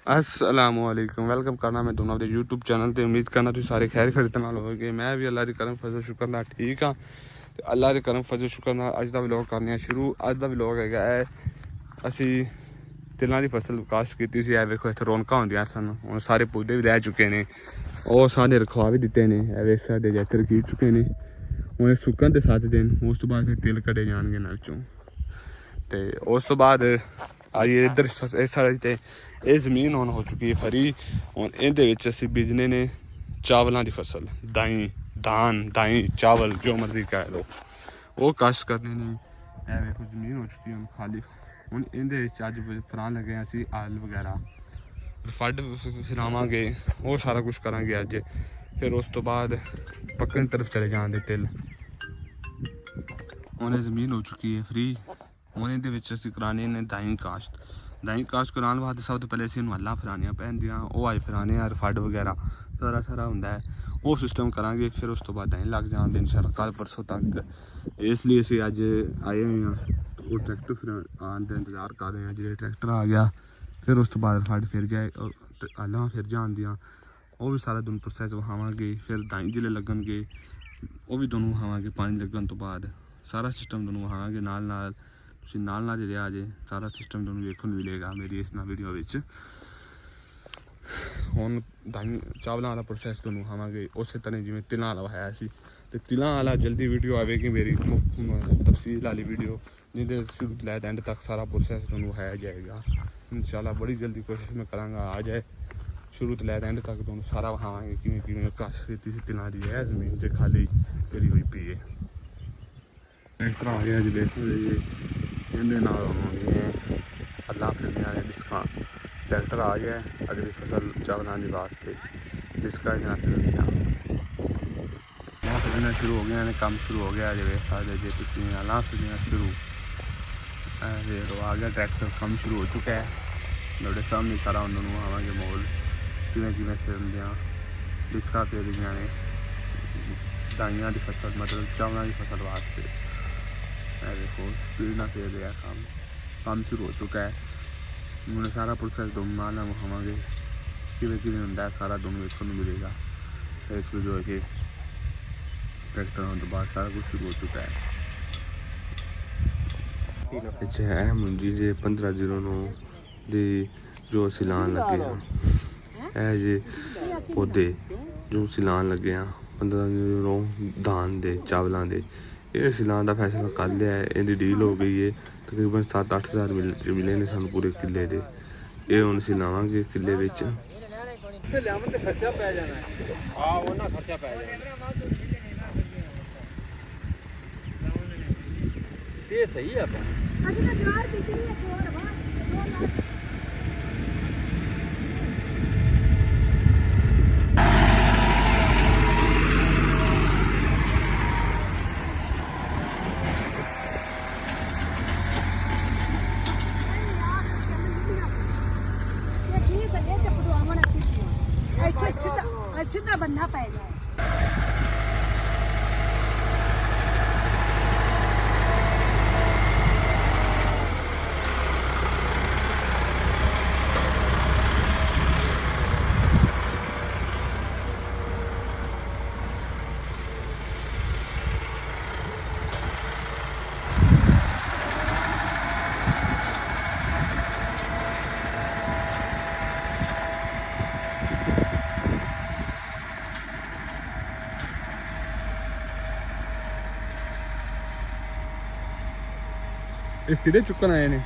अस्सलामुअलैकुम वेलकम करना मैं दोनों अपने यूट्यूब चैनल ते उम्मीद करना तुम सारे खैर खरीदने नाल होगे। मैं भी अल्लाह के करम फजल शुक्र नाल ठीक हाँ। अल्लाह के करम फजल शुक्र नाल अज दा व्लॉग करने शुरू। अज दा व्लॉग है असी तिलों की फसल काश्त की सी। वेखो इत्थे रौनकां होंदियां सन, हुण सारे पौधे भी लै चुके ने और सारे रखवा भी दिते ने। वेख साडे जैतर कीड़ चुके ने। हुण सुक्कन ते 7 दिन उस तो बाद फिर तिल कटे जाणगे नल चों ते उस तो बाद आइए इधर इस साइड ते ये जमीन हुण हो चुकी है फरी। हुण इहदे विच असीं बीजने ने चावलों की फसल, दाई धान दाई चावल जो मर्जी कह लो वो काश्त करने ने। ए वेखो जमीन हो चुकी है हुण खाली। हुण इहदे विच अज फरान लगे असीं आल वगैरह फड़ फिरावांगे, वो सारा कुछ करांगे अज। फिर उस तो बाद पक्कन तरफ चले जाएंगे तिल। हुण जमीन हो चुकी है फ्री। हुण इहदे विच असीं कराने ने दाई काश्त कराने वास्ते सब तो पहले असीं हल्लां फिरानियां पैंदियां। ओह् अज फिराने आ फड़ वगैरह सारा हुंदा है, वो सिस्टम करांगे। फिर उस तो बाद दाई लग जाएंगे इंशाअल्लाह कल परसों तक। इसलिए असीं अज आए हुए हैं। वो ट्रैक्टर फिर आने का इंतजार कर रहे हैं। जो ट्रैक्टर आ गया फिर उस तो बाद फड़ फिर जाए हल्लां फिर जाएंदियां। वो भी सारा दोनों प्रोसैस विखावांगे। फिर दाई जिले लगणगे वो भी दोनों विखावांगे। पानी लगन तो बाद सारा सिस्टम दोनों विखावांगे नाल नाल ही रहा जे। सारा सिस्टम दोनों देखने मिलेगा मेरी इस वीडियो विच। हुण दाई चावलों वाला प्रोसैस दोनों विखावांगे उस तरह जिवें तिलां वाला विखाया सी। ते तिलां वाला जल्दी वीडियो आएगी मेरी तफसील वाली वीडियो, जिंदे शुरू तो लैके एंड तक सारा प्रोसैस दोनों विखाया जाएगा इंशाअल्लाह। बड़ी जल्दी कोशिश मैं करांगा आ जाए, शुरू तो लैके एंड तक दोनों सारा विखावांगे किवें किवें काश्त कीती सी तिलां दी। है जमीन जे खाली करी हुई पई है। ट्रैक्टर आ गया जी बेसन इहदे नाल हल्लां फिरनियां ने डिस्कां। ट्रैक्टर आ गया अगली फसल चावलों के वास्ते डिस्कां इहदे नाल फिरनियां। हल्लां फिरना शुरू हो गया ने, काम शुरू हो गया। जो वेख सकदे जे तुसीं हल्लां फिरनियां शुरू। फिर आ गया ट्रैक्टर, काम शुरू हो चुका है। थोड़े सामने सारा उन्होंने विखावांगे मोल किवें किवें फिरदियां डिस्कां फिरदियां ने दाइयां की फसल, मतलब चावलों की फसल वास्ते। देखो स्पीड ना फिर रहा काम शुरू हो चुका है। मैंने सारा प्रोसैस दोनों नाल विखावांगे किवें किवें हुंदा है, सारा दोनों देखने मिलेगा इस वीडियो के। ट्रैक्टर होने तो बाद सारा कुछ शुरू हो चुका है। पिछे है मुंजी जे 1509 दी जो असीं लान लगे हाँ। है जे पौधे जो असीं लान लगे हाँ 1509 धान दे चावलों के। ये असीं लाने का फैसला कर लिया है। इहदी डील हो गई है। तकरीबन 7-8 हज़ार मिले ने सानूं पूरे किले दे। ये हुण असीं लावांगे किले विच। ये सही है छिद्र बनना पड़ेगा। ये किधे चुकन आए ने।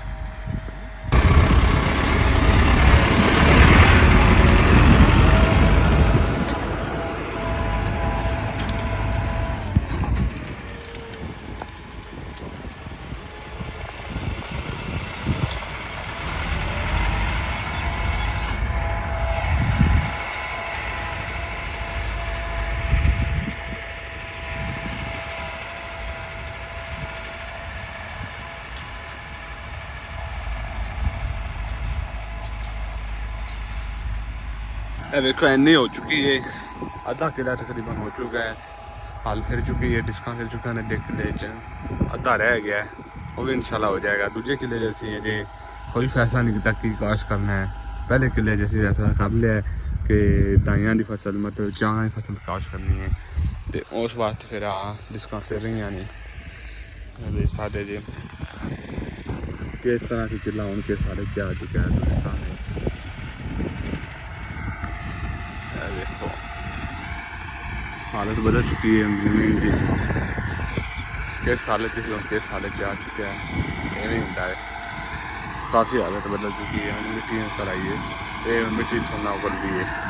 देखो इन्नी हो चुकी है, आधा किला तकरीबन हो चुका है। हल फिर चुकी है, डिस्कां फिर चुके हैं। डेढ़ किले अद्धा रह गया है, वो भी इंशाल्लाह हो जाएगा। दूजे किले जैसे अजे कोई फैसला नहीं किया कि काश करना है। पहले किले जैसे ऐसा कर लिया है कि दाइयां की फसल मतलब चाह की फसल काश करनी है तो उस वास्ते फिर डिस्कां फिर रही ने सादे जी किस तरह की किला हूँ किस साढ़े क्या आ चुका है तुम्हें सामने देखो हालत बदल चुकी है जमीन की किस साल किस साल आ चुका है ये नहीं होता है काफ़ी हालत बदल चुकी है मिट्टी नजर आई है ये मिट्टी सोना उबल गई है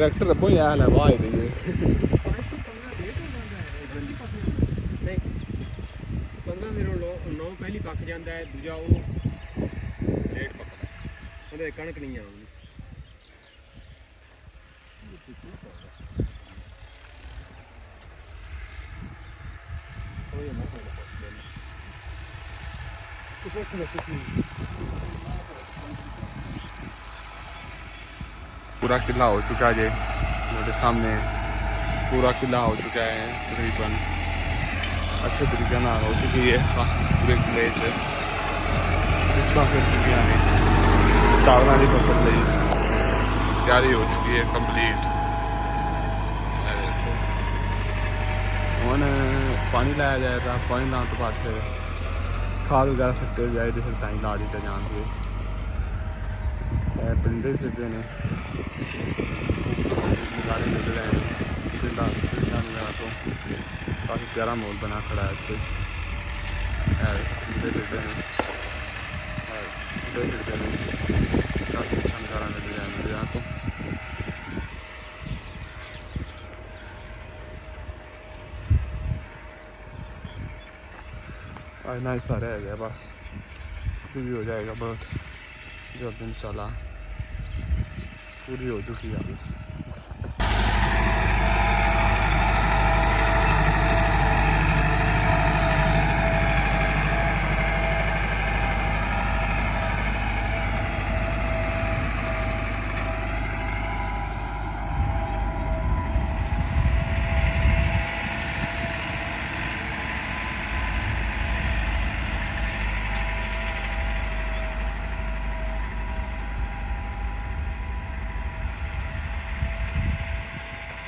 ट्रैक्टर रबो ही आया है वाह देंगे नहीं 15 ਦਿਨ ਨੌ ਪਹਿਲੀ ਪੱਕ ਜਾਂਦਾ ਹੈ ਦੂਜਾ ਉਹ ਲੇਟ ਪੱਕਦਾ ਉਹਦੇ ਕਣਕ ਨਹੀਂ ਆਉਂਦੀ पूरा किला हो चुका है मेरे सामने पूरा किला हो चुका है तकरीबन अच्छे तरीके ना हो चुकी है पूरे किले से इसका फिर चुकी है चावलों की फसल ली तैयारी हो चुकी है कंप्लीट हूँ पानी लाया जाएगा पानी लाने तो बाद फिर खाद वगैरह सट्टे जाए तो फिर ताई ला दी जाएंगे परिंदे फिरते हैं नज़ारे मिल रहे हैं तो काफ़ी प्यारा माहौल बना खड़ा है इससे फिरते हैं काफ़ी अच्छा नज़ारा मिल रहा है मुझे यहाँ तो आज ना ही सारा है बस भी हो जाएगा बहुत जल्द इंशाल्लाह पूरी हो चुकी है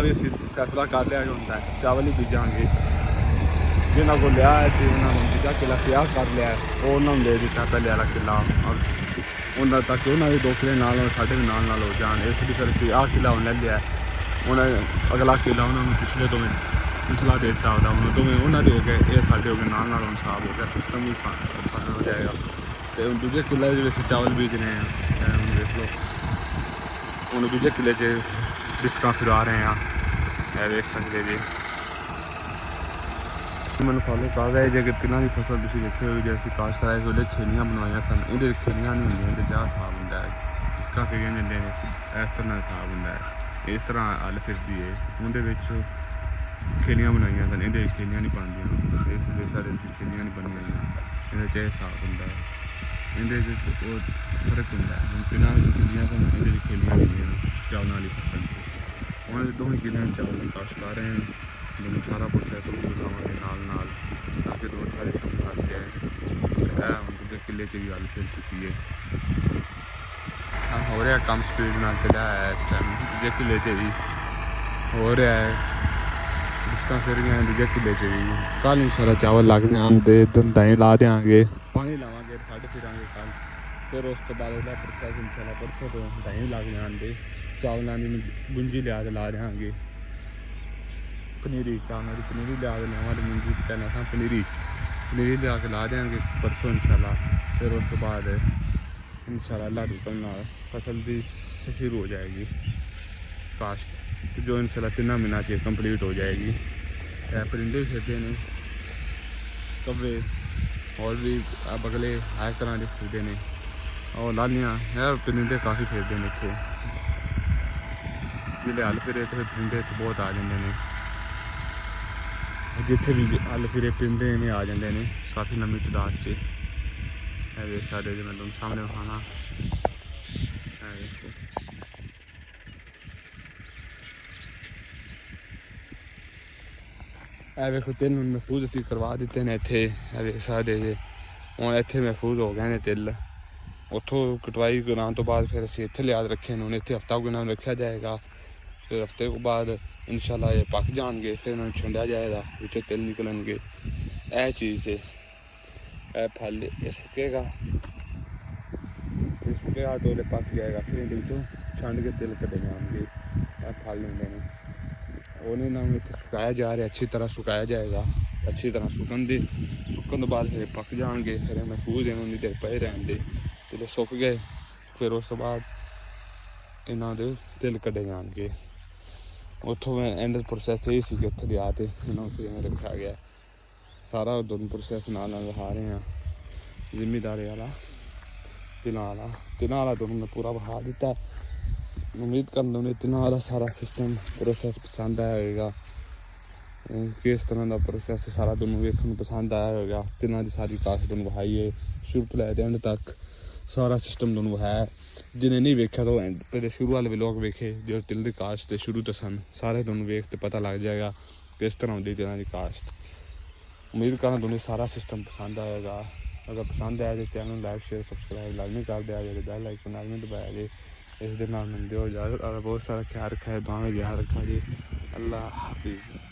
अभी ਅਸੀਂ ਫੈਸਲਾ ਕਰ ਲਿਆ ਹੁੰਦਾ ਹੈ ਚਾਵਲ ਹੀ ਬੀਜਾਂਗੇ ਜਿਨ੍ਹਾਂ ਕੋਲ ਲਿਆ ਹੈ ਤੇ ਉਹਨਾਂ ਨੂੰ ਜਿਹੜਾ ਕਿੱਲਾ ਸਿਆਹ ਕਰ ਲਿਆ ਉਹ ਉਹਨਾਂ ਨੂੰ ਦੇ ਦਿੱਤਾ ਪਹਿਲੇ ਵਾਲਾ ਕਿੱਲਾ ਉਹਨਾਂ ਤੱਕ ਉਹਨਾਂ ਦੇ 2 ਕਿੱਲੇ ਨਾਲ ਸਾਡੇ ਵੀ ਨਾਲ ਹੋ ਜਾਣ ਇਸ ਲਈ ਫਿਰ ਅਸੀਂ ਆਹ ਕਿੱਲਾ ਹੁਣ ਲੈ ਲਿਆ ਉਹਨਾਂ ਅਗਲਾ ਕਿੱਲਾ ਉਹਨਾਂ ਨੂੰ ਪਿਛਲੇ ਤੋਂ ਪਿਛਲਾ ਦੇ ਦਿੱਤਾ ਉਹਦਾ ਹੁਣ ਦੋਵੇਂ ਉਹਨਾਂ ਦੇ ਹੋ ਗਏ ਇਹ ਸਾਡੇ ਹੋ ਗਏ ਨਾਲ ਹੁਣ ਸਾਫ ਹੋ ਗਿਆ ਸਿਸਟਮ ਵੀ ਸਾਫ ਹੋ ਜਾਏਗਾ ਤੇ ਹੁਣ ਦੂਜੇ ਕਿੱਲੇ ਦੇ ਵਿੱਚ ਚਾਵਲ ਬੀਜ ਰਹੇ ਹਾਂ ਹੁਣ ਦੇਖ ਲਓ ਹੁਣ ਦੂਜੇ ਕਿੱਲੇ 'ਚ डिस्कां फिरा रहे हैं देख सकते जी मैंने फॉलो कर रहा है जे तिलों की फसल तुम देखे हो जैसे काश कराए उस वे खेलियां बनवाइया सन ये खेलियां नहीं होंगे चाह हिसाब होंगे डिस्कां फिरिया जाते हैं इस तरह हिसाब होंगे इस तरह अल फिरती है उनके खेलियां बनाइया सन ये खेलियां नहीं बनदियां इस सारे खेलियां नहीं बनी हुई ये हिसाब होंगे ये फर्क होंगे हम तिलों खेलियां सन ये खेलियां नहीं चावलों वाली फसल हूँ दोवें किले चावल की काश कर रहे हैं मैंने सारा कुछ है तो दिखावे नाल ताकि दो सारे काम कर जाए हम दूसरे किले च भी गल फिर चुकी है हो रहा कम स्पीड में चला है इस टाइम दूसरे किले च भी हो रहा है इसका फिर गए दूजे किले च भी कल इंशाल्लाह चावल लग जाते दही ला देंगे पानी लावे खड़ फिर कल फिर उस तो बाद प्रोसैस इंशाल्लाह परसों तो दही लग जाते चावलों की गुंजी लिया ला देंगे पनीरी चावलों की पनीरी लिया लिया गुंजी पहले अस पनीरी लिया के ला देंगे परसों इंशाल्लाह फिर उस तो बाद इंशाल्लाह अल्लाह के हुक्म नाल फसल भी शुरू हो जाएगी काश्त जो इंशाल्लाह 3 महीना से कंप्लीट हो जाएगी। परिंदे फिरते हैं कब्बे और भी बगले हर तरह के फिरते हैं और लालियाँ यार परिंदे काफ़ी फिरते हैं इतने जिले हल फिरे तो परिंदे इतने बहुत आ जाते हैं जिथे भी हल फिरे परिंदे ने आ जाते हैं काफ़ी लंबी तादाद से सारे जो मैं तुम सामने खाना वेखो 3 महफूज असी करवा दिते ने इत्थे सारे जे हुण इत्थे महफूज हो गए ने तिल उत्थों कटवाई कराने तो बाद फिर असी इत्थे लिया रखे ने इत्थे हफ्ता गुना रखा जाएगा फिर हफ्ते को बाद इंशाल्लाह ये पक जाएंगे फिर इन्हें छंडा जाएगा विच तिल निकलेंगे यह चीज़ है यह फल ये सुकेगा डोले पक जाएगा फिर इन छंड के तिल कटे जाएंगे यह फल होंगे ने उन्हें ना इतने सुकाया जा रहा है अच्छी तरह सुकाया जाएगा अच्छी तरह सुकन तो बाद फिर पक जाएंगे फिर महफूज इन्होंने देर पे रहने जो सुक गए फिर उस बाद इन्हों के तिल कटे जाएंगे उतों एंड प्रोसैस यही सी कि इतने लिया तो इन्होंने फिर रखा गया सारा दोनों प्रोसैस नाल विखा रहे हैं जिमीदारे वाला तिलों वाला दोनों मैं पूरा विखा दिता। उम्मीद करता हूँ तिलों वाला सारा सिस्टम प्रोसैस पसंद आया होगा किस तरह का प्रोसैस सारा दोनों वेखने पसंद आया होगा तिलों की सारी काश्त दोनों विखाई है शुरू तो लैके एंड तक सारा सिस्टम दोनों विखाया जिन्हें नहीं वेख्या तो पहले शुरू वाले भी लोग वेखे जो तिल की काश्त शुरू तो सन सारे दोनों वेख तो पता लग जाएगा किस तरह होती तिलों की काश्त। उम्मीद करना दोनों सारा सिस्टम पसंद आएगा अगर पसंद आया तो चैनल लाइक शेयर सब्सक्राइब लाजमी कर दिया जाए बेल आइकन लाजमी दबाया जाए इस दिन मिलते हो इजाज़त बहुत सारा ख्याल रखा है दुआ में ध्यान रखा जी अल्लाह हाफिज़।